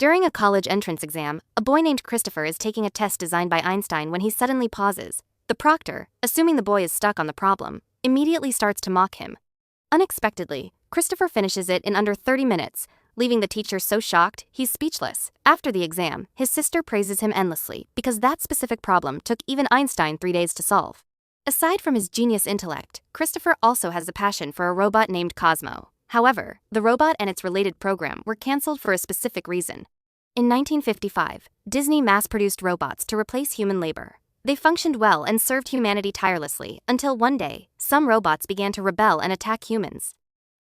During a college entrance exam, a boy named Christopher is taking a test designed by Einstein when he suddenly pauses. The proctor, assuming the boy is stuck on the problem, immediately starts to mock him. Unexpectedly, Christopher finishes it in under 30 minutes, leaving the teacher so shocked he's speechless. After the exam, his sister praises him endlessly because that specific problem took even Einstein 3 days to solve. Aside from his genius intellect, Christopher also has a passion for a robot named Cosmo. However, the robot and its related program were cancelled for a specific reason. In 1955, Disney mass-produced robots to replace human labor. They functioned well and served humanity tirelessly until one day, some robots began to rebel and attack humans.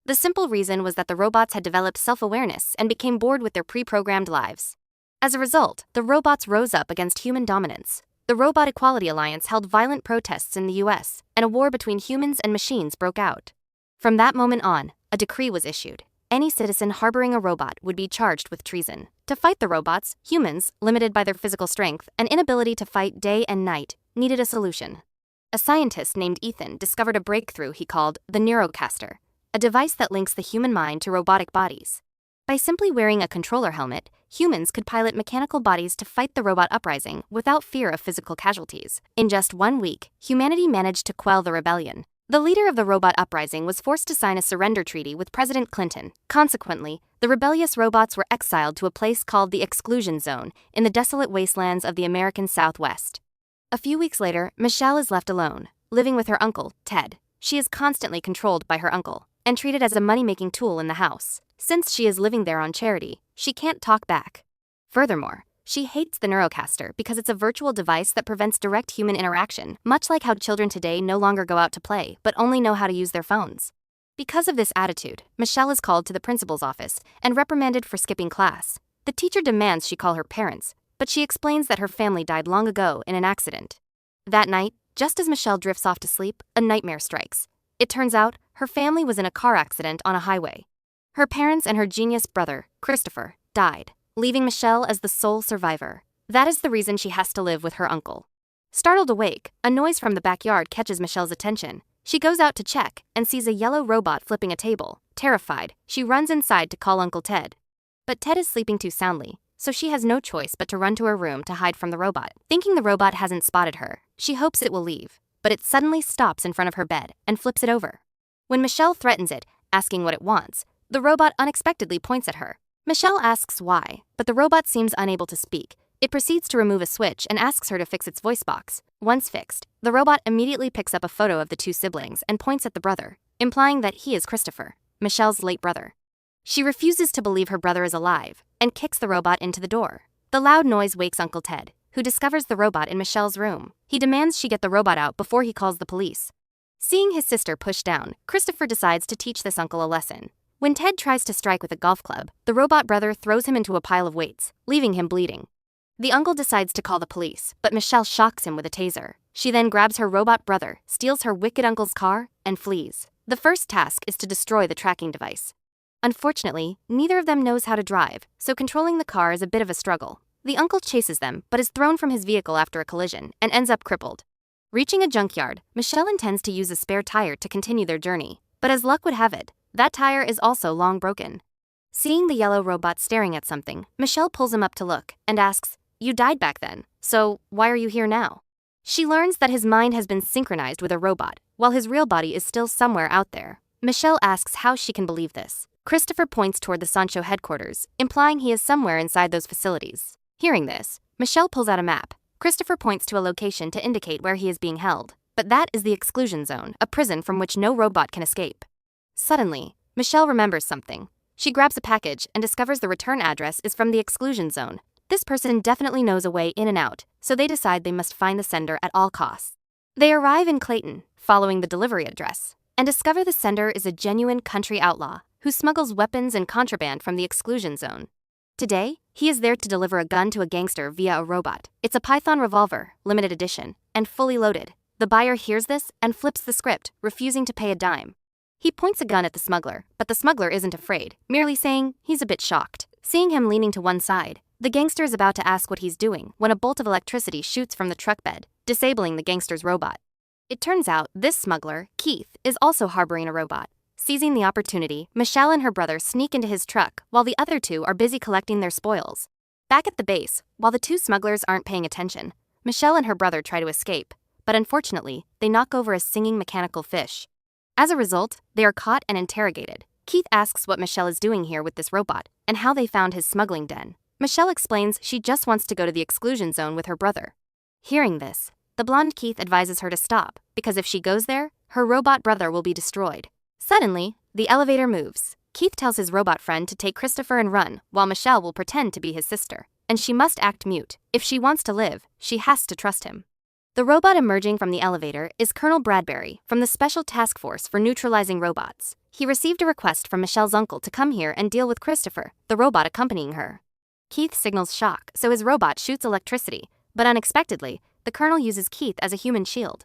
The simple reason was that the robots had developed self-awareness and became bored with their pre-programmed lives. As a result, the robots rose up against human dominance. The Robot Equality Alliance held violent protests in the US, and a war between humans and machines broke out. From that moment on, a decree was issued. Any citizen harboring a robot would be charged with treason. To fight the robots, humans, limited by their physical strength and inability to fight day and night, needed a solution. A scientist named Ethan discovered a breakthrough he called the Neurocaster, a device that links the human mind to robotic bodies. By simply wearing a controller helmet, humans could pilot mechanical bodies to fight the robot uprising without fear of physical casualties. In just 1 week, humanity managed to quell the rebellion. The leader of the robot uprising was forced to sign a surrender treaty with President Clinton. Consequently, the rebellious robots were exiled to a place called the Exclusion Zone in the desolate wastelands of the American Southwest. A few weeks later, Michelle is left alone, living with her uncle, Ted. She is constantly controlled by her uncle and treated as a money-making tool in the house. Since she is living there on charity, she can't talk back. Furthermore, she hates the Neurocaster because it's a virtual device that prevents direct human interaction, much like how children today no longer go out to play but only know how to use their phones. Because of this attitude, Michelle is called to the principal's office and reprimanded for skipping class. The teacher demands she call her parents, but she explains that her family died long ago in an accident. That night, just as Michelle drifts off to sleep, a nightmare strikes. It turns out, her family was in a car accident on a highway. Her parents and her genius brother, Christopher, died, leaving Michelle as the sole survivor. That is the reason she has to live with her uncle. Startled awake, a noise from the backyard catches Michelle's attention. She goes out to check and sees a yellow robot flipping a table. Terrified, she runs inside to call Uncle Ted. But Ted is sleeping too soundly, so she has no choice but to run to her room to hide from the robot. Thinking the robot hasn't spotted her, she hopes it will leave, but it suddenly stops in front of her bed and flips it over. When Michelle threatens it, asking what it wants, the robot unexpectedly points at her. Michelle asks why, but the robot seems unable to speak. It proceeds to remove a switch and asks her to fix its voice box. Once fixed, the robot immediately picks up a photo of the two siblings and points at the brother, implying that he is Christopher, Michelle's late brother. She refuses to believe her brother is alive and kicks the robot into the door. The loud noise wakes Uncle Ted, who discovers the robot in Michelle's room. He demands she get the robot out before he calls the police. Seeing his sister pushed down, Christopher decides to teach this uncle a lesson. When Ted tries to strike with a golf club, the robot brother throws him into a pile of weights, leaving him bleeding. The uncle decides to call the police, but Michelle shocks him with a taser. She then grabs her robot brother, steals her wicked uncle's car, and flees. The first task is to destroy the tracking device. Unfortunately, neither of them knows how to drive, so controlling the car is a bit of a struggle. The uncle chases them, but is thrown from his vehicle after a collision and ends up crippled. Reaching a junkyard, Michelle intends to use a spare tire to continue their journey, but as luck would have it, that tire is also long broken. Seeing the yellow robot staring at something, Michelle pulls him up to look and asks, "You died back then, so why are you here now?" She learns that his mind has been synchronized with a robot, while his real body is still somewhere out there. Michelle asks how she can believe this. Christopher points toward the Sancho headquarters, implying he is somewhere inside those facilities. Hearing this, Michelle pulls out a map. Christopher points to a location to indicate where he is being held, but that is the Exclusion Zone, a prison from which no robot can escape. Suddenly, Michelle remembers something. She grabs a package and discovers the return address is from the Exclusion Zone. This person definitely knows a way in and out, so they decide they must find the sender at all costs. They arrive in Clayton, following the delivery address, and discover the sender is a genuine country outlaw who smuggles weapons and contraband from the Exclusion Zone. Today, he is there to deliver a gun to a gangster via a robot. It's a Python revolver, limited edition, and fully loaded. The buyer hears this and flips the script, refusing to pay a dime. He points a gun at the smuggler, but the smuggler isn't afraid, merely saying he's a bit shocked. Seeing him leaning to one side, the gangster is about to ask what he's doing when a bolt of electricity shoots from the truck bed, disabling the gangster's robot. It turns out this smuggler, Keith, is also harboring a robot. Seizing the opportunity, Michelle and her brother sneak into his truck while the other two are busy collecting their spoils. Back at the base, while the two smugglers aren't paying attention, Michelle and her brother try to escape, but unfortunately, they knock over a singing mechanical fish. As a result, they are caught and interrogated. Keith asks what Michelle is doing here with this robot and how they found his smuggling den. Michelle explains she just wants to go to the exclusion zone with her brother. Hearing this, the blonde Keith advises her to stop, because if she goes there, her robot brother will be destroyed. Suddenly, the elevator moves. Keith tells his robot friend to take Christopher and run, while Michelle will pretend to be his sister. And she must act mute. If she wants to live, she has to trust him. The robot emerging from the elevator is Colonel Bradbury from the Special Task Force for Neutralizing Robots. He received a request from Michelle's uncle to come here and deal with Christopher, the robot accompanying her. Keith signals shock, so his robot shoots electricity, but unexpectedly, the Colonel uses Keith as a human shield.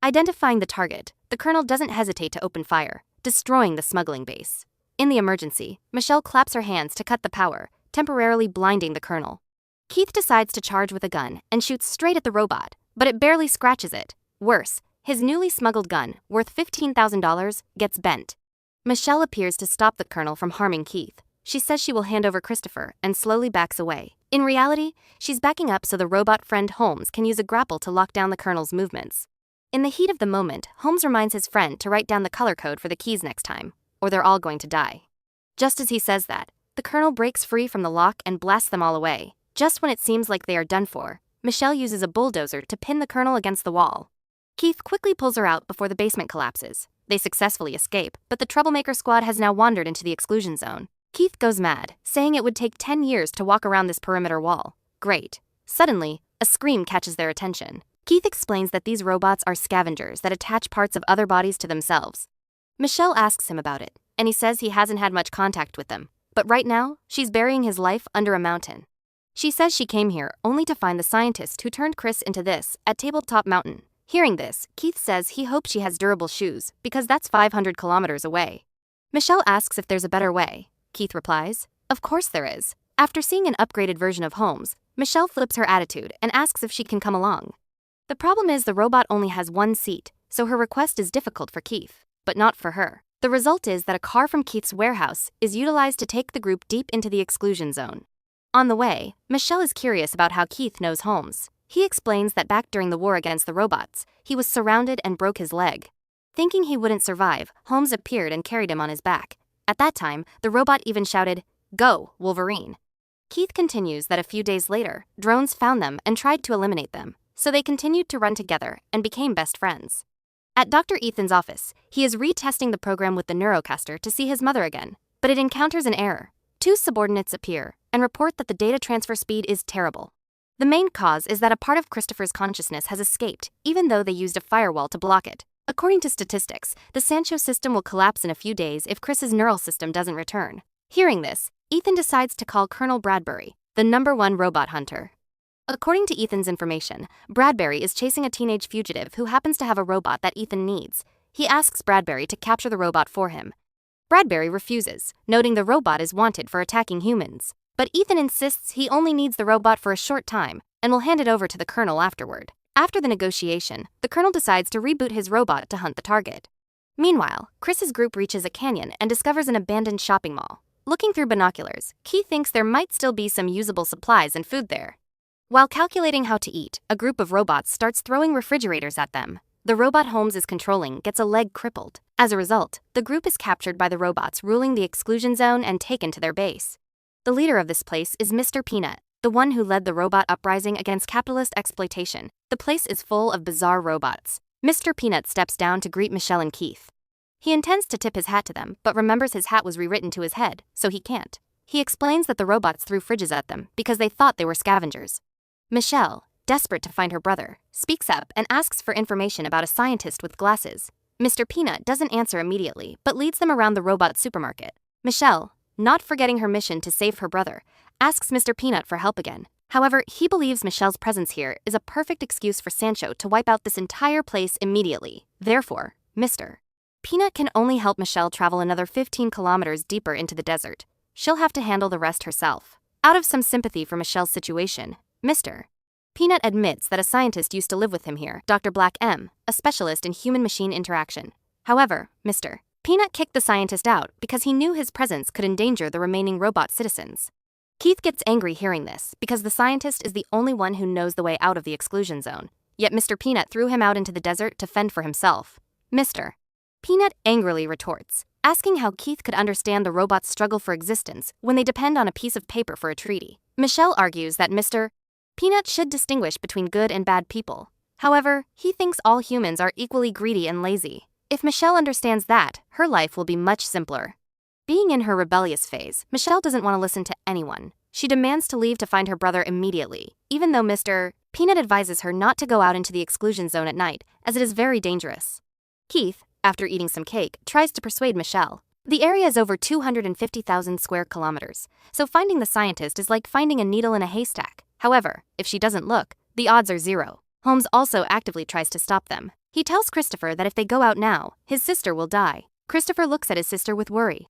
Identifying the target, the Colonel doesn't hesitate to open fire, destroying the smuggling base. In the emergency, Michelle claps her hands to cut the power, temporarily blinding the Colonel. Keith decides to charge with a gun and shoots straight at the robot, but it barely scratches it. Worse, his newly smuggled gun, worth $15,000, gets bent. Michelle appears to stop the Colonel from harming Keith. She says she will hand over Christopher and slowly backs away. In reality, she's backing up so the robot friend Holmes can use a grapple to lock down the Colonel's movements. In the heat of the moment, Holmes reminds his friend to write down the color code for the keys next time, or they're all going to die. Just as he says that, the Colonel breaks free from the lock and blasts them all away. Just when it seems like they are done for, Michelle uses a bulldozer to pin the Colonel against the wall. Keith quickly pulls her out before the basement collapses. They successfully escape, but the troublemaker squad has now wandered into the exclusion zone. Keith goes mad, saying it would take 10 years to walk around this perimeter wall. Great. Suddenly, a scream catches their attention. Keith explains that these robots are scavengers that attach parts of other bodies to themselves. Michelle asks him about it, and he says he hasn't had much contact with them. But right now, she's burying his life under a mountain. She says she came here only to find the scientist who turned Chris into this at Tabletop Mountain. Hearing this, Keith says he hopes she has durable shoes, because that's 500 kilometers away. Michelle asks if there's a better way. Keith replies, "Of course there is." After seeing an upgraded version of Holmes, Michelle flips her attitude and asks if she can come along. The problem is the robot only has one seat, so her request is difficult for Keith, but not for her. The result is that a car from Keith's warehouse is utilized to take the group deep into the exclusion zone. On the way, Michelle is curious about how Keith knows Holmes. He explains that back during the war against the robots, he was surrounded and broke his leg. Thinking he wouldn't survive, Holmes appeared and carried him on his back. At that time, the robot even shouted, "Go, Wolverine." Keith continues that a few days later, drones found them and tried to eliminate them, so they continued to run together and became best friends. At Dr. Ethan's office, he is retesting the program with the Neurocaster to see his mother again, but it encounters an error. Two subordinates appear and report that the data transfer speed is terrible. The main cause is that a part of Christopher's consciousness has escaped, even though they used a firewall to block it. According to statistics, the Sancho system will collapse in a few days if Chris's neural system doesn't return. Hearing this, Ethan decides to call Colonel Bradbury, the #1 robot hunter. According to Ethan's information, Bradbury is chasing a teenage fugitive who happens to have a robot that Ethan needs. He asks Bradbury to capture the robot for him. Bradbury refuses, noting the robot is wanted for attacking humans. But Ethan insists he only needs the robot for a short time and will hand it over to the Colonel afterward. After the negotiation, the Colonel decides to reboot his robot to hunt the target. Meanwhile, Chris's group reaches a canyon and discovers an abandoned shopping mall. Looking through binoculars, Keith thinks there might still be some usable supplies and food there. While calculating how to eat, a group of robots starts throwing refrigerators at them. The robot Holmes is controlling gets a leg crippled. As a result, the group is captured by the robots ruling the exclusion zone and taken to their base. The leader of this place is Mr. Peanut, the one who led the robot uprising against capitalist exploitation. The place is full of bizarre robots. Mr. Peanut steps down to greet Michelle and Keith. He intends to tip his hat to them, but remembers his hat was rewritten to his head, so he can't. He explains that the robots threw fridges at them because they thought they were scavengers. Michelle, desperate to find her brother, speaks up and asks for information about a scientist with glasses. Mr. Peanut doesn't answer immediately, but leads them around the robot supermarket. Michelle, not forgetting her mission to save her brother, asks Mr. Peanut for help again. However, he believes Michelle's presence here is a perfect excuse for Sancho to wipe out this entire place immediately. Therefore, Mr. Peanut can only help Michelle travel another 15 kilometers deeper into the desert. She'll have to handle the rest herself. Out of some sympathy for Michelle's situation, Mr. Peanut admits that a scientist used to live with him here, Dr. Black M., a specialist in human-machine interaction. However, Mr. Peanut kicked the scientist out because he knew his presence could endanger the remaining robot citizens. Keith gets angry hearing this because the scientist is the only one who knows the way out of the exclusion zone. Yet Mr. Peanut threw him out into the desert to fend for himself. Mr. Peanut angrily retorts, asking how Keith could understand the robots' struggle for existence when they depend on a piece of paper for a treaty. Michelle argues that Mr. Peanut should distinguish between good and bad people. However, he thinks all humans are equally greedy and lazy. If Michelle understands that, her life will be much simpler. Being in her rebellious phase, Michelle doesn't want to listen to anyone. She demands to leave to find her brother immediately, even though Mr. Peanut advises her not to go out into the exclusion zone at night, as it is very dangerous. Keith, after eating some cake, tries to persuade Michelle. The area is over 250,000 square kilometers, so finding the scientist is like finding a needle in a haystack. However, if she doesn't look, the odds are zero. Holmes also actively tries to stop them. He tells Christopher that if they go out now, his sister will die. Christopher looks at his sister with worry.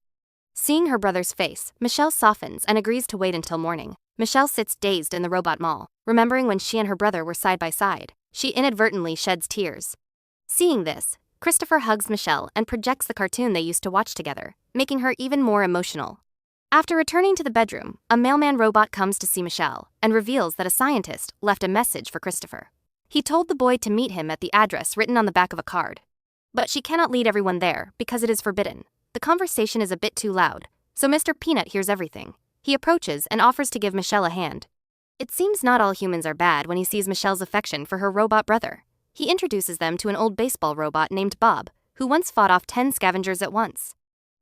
Seeing her brother's face, Michelle softens and agrees to wait until morning. Michelle sits dazed in the robot mall, remembering when she and her brother were side by side. She inadvertently sheds tears. Seeing this, Christopher hugs Michelle and projects the cartoon they used to watch together, making her even more emotional. After returning to the bedroom, a mailman robot comes to see Michelle and reveals that a scientist left a message for Christopher. He told the boy to meet him at the address written on the back of a card. But she cannot lead everyone there because it is forbidden. The conversation is a bit too loud, so Mr. Peanut hears everything. He approaches and offers to give Michelle a hand. It seems not all humans are bad when he sees Michelle's affection for her robot brother. He introduces them to an old baseball robot named Bob, who once fought off 10 scavengers at once.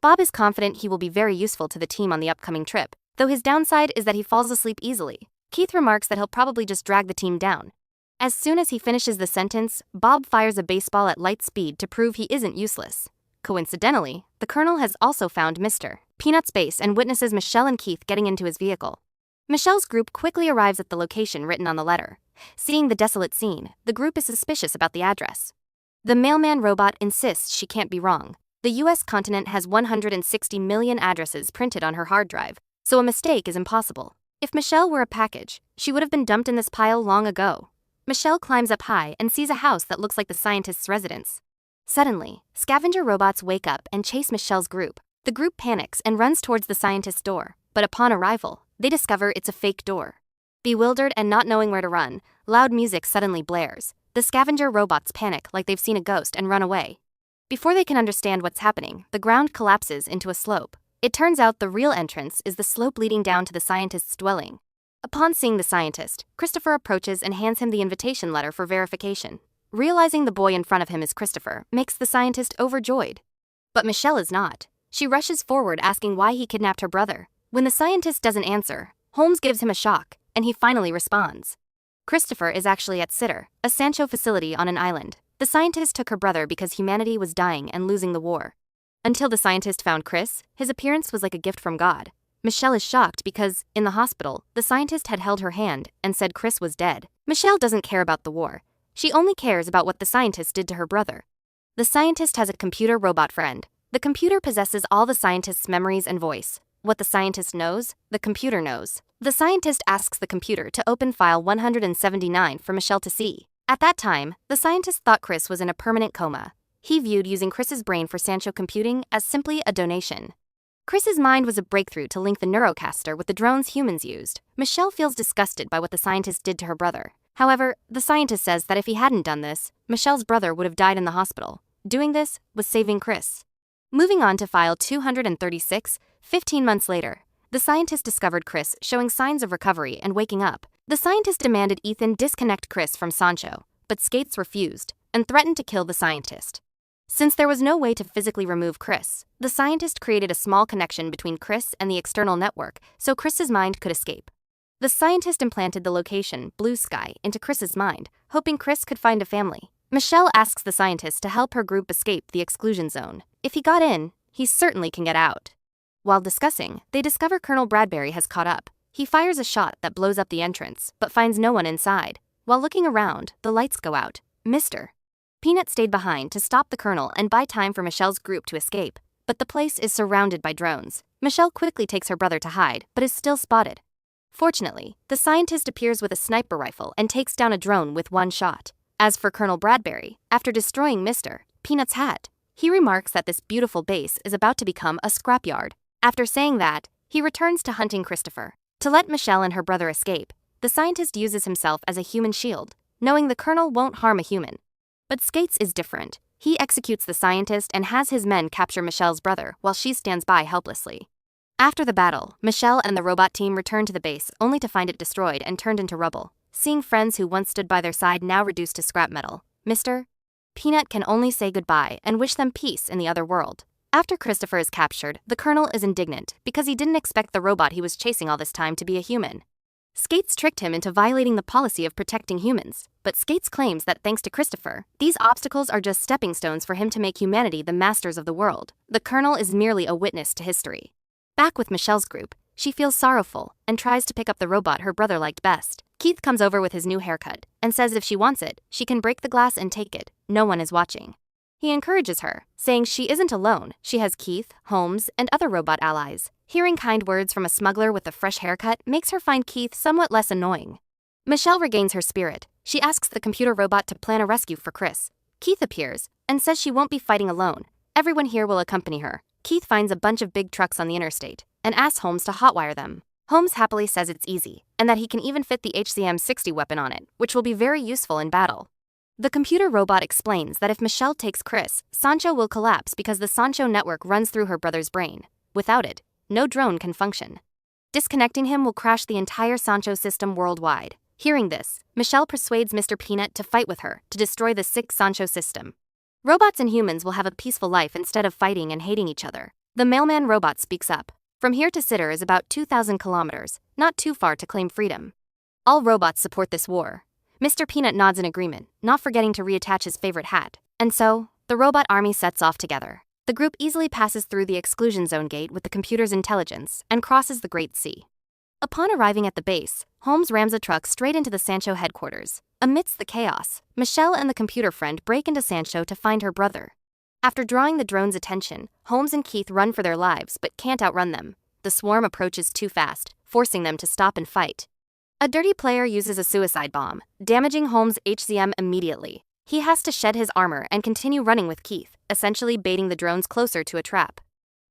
Bob is confident he will be very useful to the team on the upcoming trip, though his downside is that he falls asleep easily. Keith remarks that he'll probably just drag the team down. As soon as he finishes the sentence, Bob fires a baseball at light speed to prove he isn't useless. Coincidentally, the Colonel has also found Mr. Peanut's base and witnesses Michelle and Keith getting into his vehicle. Michelle's group quickly arrives at the location written on the letter. Seeing the desolate scene, the group is suspicious about the address. The mailman robot insists she can't be wrong. The US continent has 160 million addresses printed on her hard drive, so a mistake is impossible. If Michelle were a package, she would have been dumped in this pile long ago. Michelle climbs up high and sees a house that looks like the scientist's residence. Suddenly, scavenger robots wake up and chase Michelle's group. The group panics and runs towards the scientist's door, but upon arrival, they discover it's a fake door. Bewildered and not knowing where to run, loud music suddenly blares. The scavenger robots panic like they've seen a ghost and run away. Before they can understand what's happening, the ground collapses into a slope. It turns out the real entrance is the slope leading down to the scientist's dwelling. Upon seeing the scientist, Christopher approaches and hands him the invitation letter for verification. Realizing the boy in front of him is Christopher makes the scientist overjoyed. But Michelle is not. She rushes forward asking why he kidnapped her brother. When the scientist doesn't answer, Holmes gives him a shock, and he finally responds. Christopher is actually at Sitter, a Sancho facility on an island. The scientist took her brother because humanity was dying and losing the war. Until the scientist found Chris, his appearance was like a gift from God. Michelle is shocked because, in the hospital, the scientist had held her hand and said Chris was dead. Michelle doesn't care about the war. She only cares about what the scientist did to her brother. The scientist has a computer robot friend. The computer possesses all the scientist's memories and voice. What the scientist knows, the computer knows. The scientist asks the computer to open file 179 for Michelle to see. At that time, the scientist thought Chris was in a permanent coma. He viewed using Chris's brain for Sancho computing as simply a donation. Chris's mind was a breakthrough to link the neurocaster with the drones humans used. Michelle feels disgusted by what the scientist did to her brother. However, the scientist says that if he hadn't done this, Michelle's brother would have died in the hospital. Doing this was saving Chris. Moving on to file 236, 15 months later, the scientist discovered Chris showing signs of recovery and waking up. The scientist demanded Ethan disconnect Chris from Sancho, but Skates refused and threatened to kill the scientist. Since there was no way to physically remove Chris, the scientist created a small connection between Chris and the external network so Chris's mind could escape. The scientist implanted the location, Blue Sky, into Chris's mind, hoping Chris could find a family. Michelle asks the scientist to help her group escape the exclusion zone. If he got in, he certainly can get out. While discussing, they discover Colonel Bradbury has caught up. He fires a shot that blows up the entrance, but finds no one inside. While looking around, the lights go out. Mr. Peanut stayed behind to stop the Colonel and buy time for Michelle's group to escape, but the place is surrounded by drones. Michelle quickly takes her brother to hide, but is still spotted. Fortunately, the scientist appears with a sniper rifle and takes down a drone with one shot. As for Colonel Bradbury, after destroying Mr. Peanut's hat, He remarks that this beautiful base is about to become a scrapyard. After saying that, he returns to hunting Christopher. To let Michelle and her brother escape, the scientist uses himself as a human shield, knowing the colonel won't harm a human. But Skates is different. He executes the scientist and has his men capture Michelle's brother while she stands by helplessly. After the battle, Michelle and the robot team return to the base only to find it destroyed and turned into rubble. Seeing friends who once stood by their side now reduced to scrap metal, Mr. Peanut can only say goodbye and wish them peace in the other world. After Christopher is captured, the colonel is indignant because he didn't expect the robot he was chasing all this time to be a human. Skates tricked him into violating the policy of protecting humans, but Skates claims that thanks to Christopher, these obstacles are just stepping stones for him to make humanity the masters of the world. The colonel is merely a witness to history. Back with Michelle's group, she feels sorrowful and tries to pick up the robot her brother liked best. Keith comes over with his new haircut and says if she wants it, she can break the glass and take it. No one is watching. He encourages her, saying she isn't alone. She has Keith, Holmes, and other robot allies. Hearing kind words from a smuggler with a fresh haircut makes her find Keith somewhat less annoying. Michelle regains her spirit. She asks the computer robot to plan a rescue for Chris. Keith appears and says she won't be fighting alone. Everyone here will accompany her. Keith finds a bunch of big trucks on the interstate and asks Holmes to hotwire them. Holmes happily says it's easy and that he can even fit the HCM-60 weapon on it, which will be very useful in battle. The computer robot explains that if Michelle takes Chris, Sancho will collapse because the Sancho network runs through her brother's brain. Without it, no drone can function. Disconnecting him will crash the entire Sancho system worldwide. Hearing this, Michelle persuades Mr. Peanut to fight with her to destroy the sick Sancho system. Robots and humans will have a peaceful life instead of fighting and hating each other. The mailman robot speaks up. From here to Sitter is about 2,000 kilometers, not too far to claim freedom. All robots support this war. Mr. Peanut nods in agreement, not forgetting to reattach his favorite hat. And so, the robot army sets off together. The group easily passes through the exclusion zone gate with the computer's intelligence and crosses the Great Sea. Upon arriving at the base, Holmes rams a truck straight into the Sancho headquarters. Amidst the chaos, Michelle and the computer friend break into Sancho to find her brother. After drawing the drone's attention, Holmes and Keith run for their lives but can't outrun them. The swarm approaches too fast, forcing them to stop and fight. A dirty player uses a suicide bomb, damaging Holmes' HCM immediately. He has to shed his armor and continue running with Keith, essentially baiting the drones closer to a trap.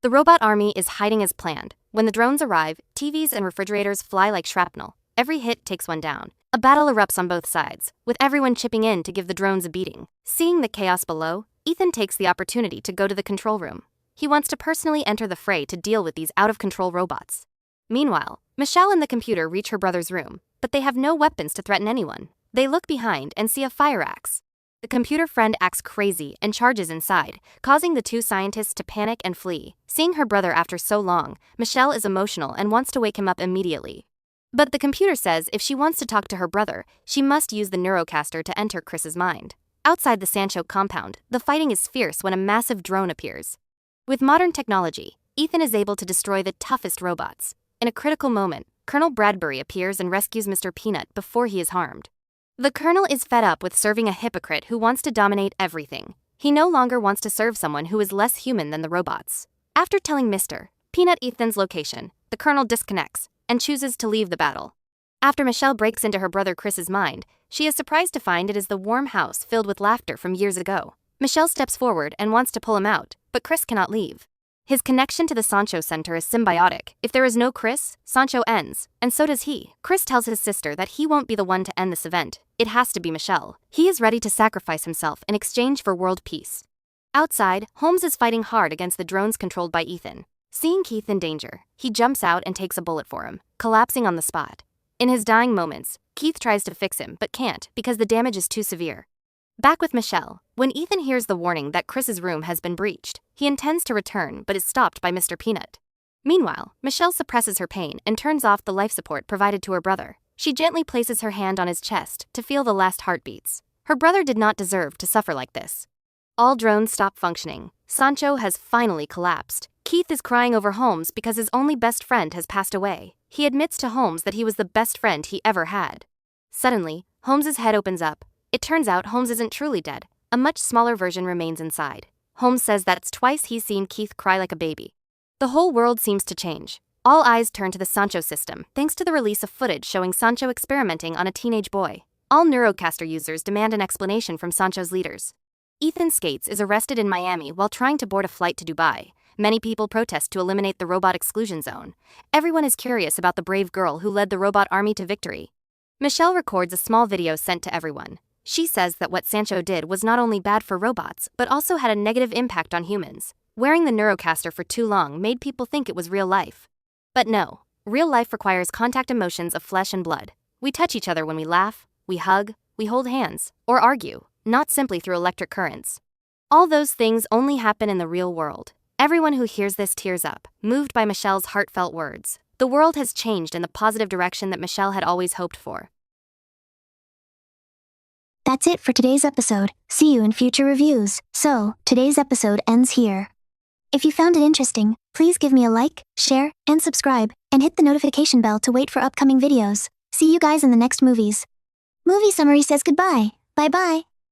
The robot army is hiding as planned. When the drones arrive, TVs and refrigerators fly like shrapnel. Every hit takes one down. A battle erupts on both sides, with everyone chipping in to give the drones a beating. Seeing the chaos below, Ethan takes the opportunity to go to the control room. He wants to personally enter the fray to deal with these out-of-control robots. Meanwhile, Michelle and the computer reach her brother's room, but they have no weapons to threaten anyone. They look behind and see a fire axe. The computer friend acts crazy and charges inside, causing the two scientists to panic and flee. Seeing her brother after so long, Michelle is emotional and wants to wake him up immediately. But the computer says if she wants to talk to her brother, she must use the neurocaster to enter Chris's mind. Outside the Sancho compound, the fighting is fierce when a massive drone appears. With modern technology, Ethan is able to destroy the toughest robots. In a critical moment, Colonel Bradbury appears and rescues Mr. Peanut before he is harmed. The colonel is fed up with serving a hypocrite who wants to dominate everything. He no longer wants to serve someone who is less human than the robots. After telling Mr. Peanut Ethan's location, the colonel disconnects and chooses to leave the battle. After Michelle breaks into her brother Chris's mind, she is surprised to find it is the warm house filled with laughter from years ago. Michelle steps forward and wants to pull him out, but Chris cannot leave. His connection to the Sancho Center is symbiotic. If there is no Chris, Sancho ends, and so does he. Chris tells his sister that he won't be the one to end this event. It has to be Michelle. He is ready to sacrifice himself in exchange for world peace. Outside, Holmes is fighting hard against the drones controlled by Ethan. Seeing Keith in danger, he jumps out and takes a bullet for him, collapsing on the spot. In his dying moments, Keith tries to fix him but can't because the damage is too severe. Back with Michelle, when Ethan hears the warning that Chris's room has been breached, he intends to return but is stopped by Mr. Peanut. Meanwhile, Michelle suppresses her pain and turns off the life support provided to her brother. She gently places her hand on his chest to feel the last heartbeats. Her brother did not deserve to suffer like this. All drones stop functioning. Sancho has finally collapsed. Keith is crying over Holmes because his only best friend has passed away. He admits to Holmes that he was the best friend he ever had. Suddenly, Holmes's head opens up. It turns out Holmes isn't truly dead. A much smaller version remains inside. Holmes says that's twice he's seen Keith cry like a baby. The whole world seems to change. All eyes turn to the Sancho system, thanks to the release of footage showing Sancho experimenting on a teenage boy. All Neurocaster users demand an explanation from Sancho's leaders. Ethan Skates is arrested in Miami while trying to board a flight to Dubai. Many people protest to eliminate the robot exclusion zone. Everyone is curious about the brave girl who led the robot army to victory. Michelle records a small video sent to everyone. She says that what Sancho did was not only bad for robots, but also had a negative impact on humans. Wearing the Neurocaster for too long made people think it was real life. But no, real life requires contact emotions of flesh and blood. We touch each other when we laugh, we hug, we hold hands, or argue, not simply through electric currents. All those things only happen in the real world. Everyone who hears this tears up, moved by Michelle's heartfelt words. The world has changed in the positive direction that Michelle had always hoped for. That's it for today's episode. See you in future reviews. So, today's episode ends here. If you found it interesting, please give me a like, share, and subscribe, and hit the notification bell to wait for upcoming videos. See you guys in the next movies. Movie Summary says goodbye. Bye-bye.